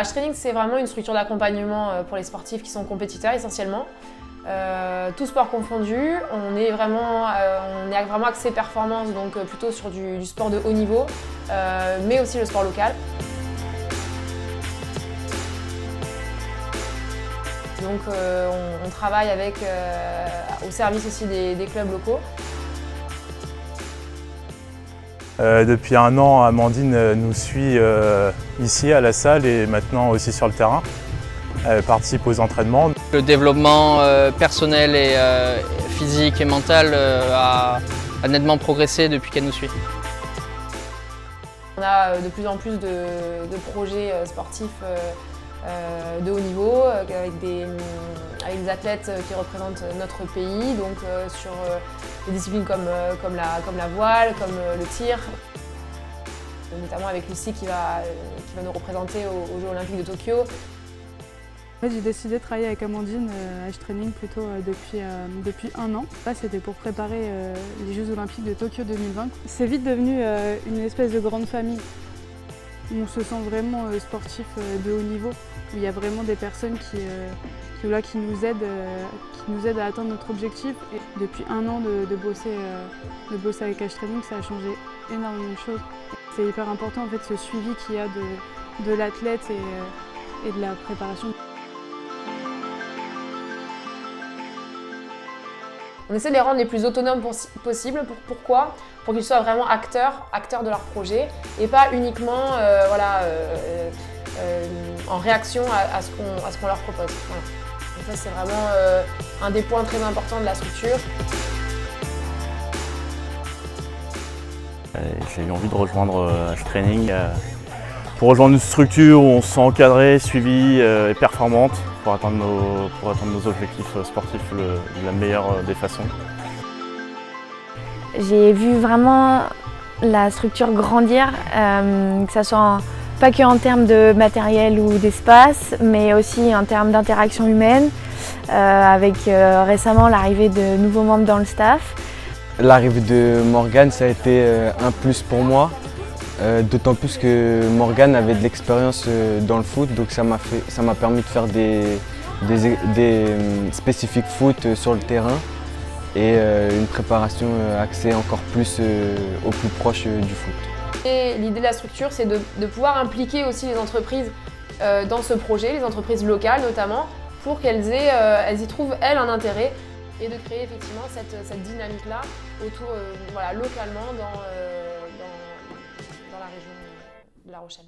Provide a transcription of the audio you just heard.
H-Training, c'est vraiment une structure d'accompagnement pour les sportifs qui sont compétiteurs essentiellement. Tout sport confondu, on est vraiment axé performance, donc plutôt sur du sport de haut niveau, mais aussi le sport local. Donc on travaille au service aussi des clubs locaux. Depuis 1 an, Amandine nous suit ici à la salle et maintenant aussi sur le terrain. Elle participe aux entraînements. Le développement personnel et physique et mental a nettement progressé depuis qu'elle nous suit. On a de plus en plus de projets sportifs de haut niveau avec des athlètes qui représentent notre pays, donc sur des disciplines comme la voile, comme le tir, notamment avec Lucie qui va nous représenter aux Jeux Olympiques de Tokyo. En fait, j'ai décidé de travailler avec Amandine à H-Training plutôt depuis 1 an. Là, c'était pour préparer les Jeux Olympiques de Tokyo 2020. C'est vite devenu une espèce de grande famille. On se sent vraiment sportif de haut niveau, où il y a vraiment des personnes qui nous aident à atteindre notre objectif. Et depuis 1 an de bosser avec H-Training, ça a changé énormément de choses. C'est hyper important en fait, ce suivi qu'il y a de l'athlète et de la préparation. On essaie de les rendre les plus autonomes possible. Pourquoi? Pour qu'ils soient vraiment acteurs de leur projet et pas uniquement en réaction à ce qu'on leur propose. Voilà. Donc ça, c'est vraiment un des points très importants de la structure. J'ai eu envie de rejoindre H-Training pour rejoindre une structure où on se sent encadré, suivi et performante pour atteindre nos objectifs sportifs de la meilleure des façons. J'ai vu vraiment la structure grandir, que ce soit pas que en termes de matériel ou d'espace, mais aussi en termes d'interaction humaine, avec récemment l'arrivée de nouveaux membres dans le staff. L'arrivée de Morgane, ça a été un plus pour moi, d'autant plus que Morgane avait de l'expérience dans le foot, donc ça m'a permis de faire des spécifiques foot sur le terrain et une préparation axée encore plus au plus proche du foot. L'idée de la structure, c'est de pouvoir impliquer aussi les entreprises dans ce projet, les entreprises locales notamment, pour qu'elles y trouvent, elles, un intérêt et de créer effectivement cette dynamique-là autour, localement dans la région de La Rochelle.